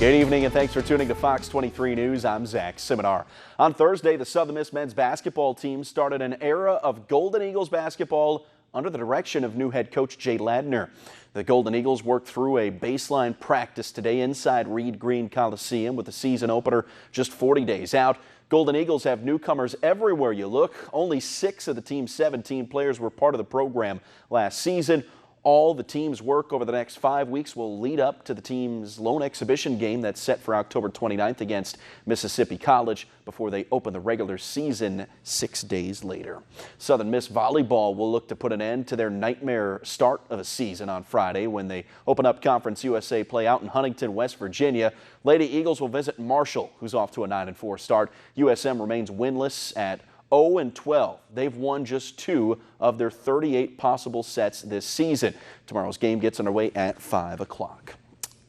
Good evening and thanks for tuning to Fox 23 News. I'm Zach Simonar. On Thursday, the Southern Miss men's basketball team started an era of Golden Eagles basketball under the direction of new head coach Jay Ladner. The Golden Eagles worked through a baseline practice today inside Reed Green Coliseum with the season opener just 40 days out. Golden Eagles have newcomers everywhere you look. Only 6 of the team's 17 players were part of the program last season. All the team's work over the next 5 weeks will lead up to the team's lone exhibition game that's set for October 29th against Mississippi College before they open the regular season 6 days later. Southern Miss volleyball will look to put an end to their nightmare start of a season on Friday when they open up Conference USA play out in Huntington, West Virginia. Lady Eagles will visit Marshall, who's off to a 9-4 start. USM remains winless at 0-12. They've won just 2 of their 38 possible sets this season. Tomorrow's game gets underway at 5 o'clock.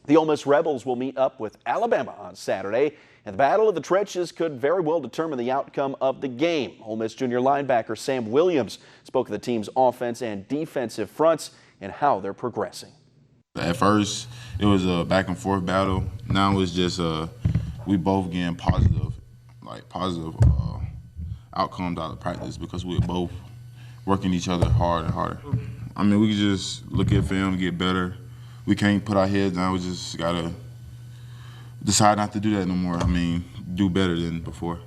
The Ole Miss Rebels will meet up with Alabama on Saturday, and the Battle of the Trenches could very well determine the outcome of the game. Ole Miss junior linebacker Sam Williams spoke of the team's offense and defensive fronts and how they're progressing. At first, it was a back-and-forth battle. Now it's just we both getting positive outcomes out of practice because we're both working each other hard and harder. I mean, we can just look at film and get better. We can't put our heads down. We just got to decide not to do that no more. I mean, do better than before.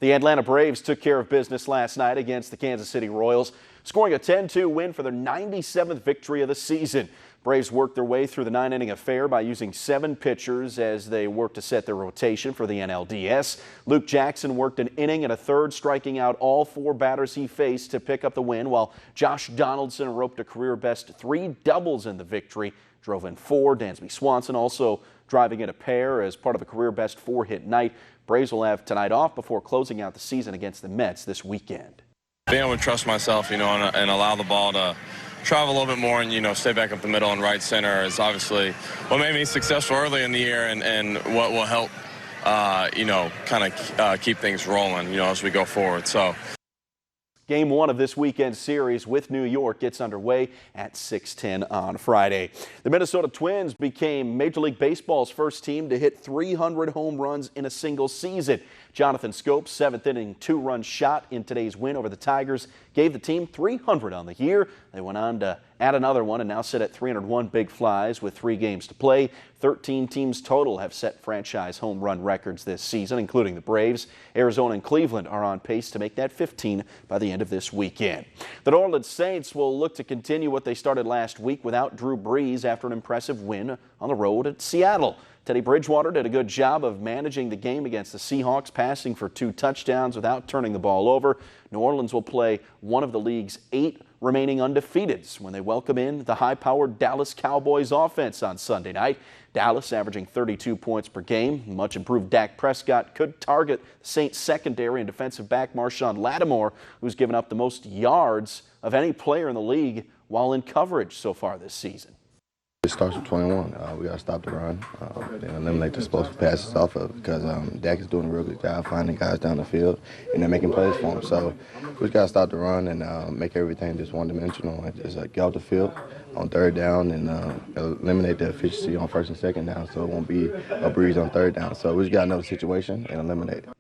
The Atlanta Braves took care of business last night against the Kansas City Royals, scoring a 10-2 win for their 97th victory of the season. Braves worked their way through the 9-inning affair by using 7 pitchers as they worked to set their rotation for the NLDS. Luke Jackson worked an inning and a third, striking out all 4 batters he faced to pick up the win, while Josh Donaldson roped a career-best 3 doubles in the victory, drove in 4. Dansby Swanson also driving in a pair as part of a career-best 4-hit night. Braves will have tonight off before closing out the season against the Mets this weekend. Being able to trust myself, and allow the ball to travel a little bit more and, stay back up the middle and right center is obviously what made me successful early in the year and what will help, keep things rolling, as we go forward. So. Game 1 of this weekend series with New York gets underway at 6:10 on Friday. The Minnesota Twins became Major League Baseball's first team to hit 300 home runs in a single season. Jonathan Schoop's 7th-inning 2-run shot in today's win over the Tigers gave the team 300 on the year. They went on to add another one and now sit at 301 big flies with 3 games to play. 13 teams total have set franchise home run records this season, including the Braves. Arizona and Cleveland are on pace to make that 15 by the end of this weekend. The New Orleans Saints will look to continue what they started last week without Drew Brees after an impressive win on the road at Seattle. Teddy Bridgewater did a good job of managing the game against the Seahawks, passing for 2 touchdowns without turning the ball over. New Orleans will play one of the league's 8 remaining undefeateds when they welcome in the high-powered Dallas Cowboys offense on Sunday night. Dallas averaging 32 points per game. Much improved Dak Prescott could target the Saints secondary and defensive back Marshawn Lattimore, who's given up the most yards of any player in the league while in coverage so far this season. It starts with 21. We got to stop the run and eliminate the explosive passes off of it because Dak is doing a real good job finding guys down the field and they're making plays for him. So we got to stop the run and make everything just one-dimensional and just get off the field on 3rd down and eliminate the efficiency on 1st and 2nd down so it won't be a breeze on 3rd down. So we just got another situation and eliminate it.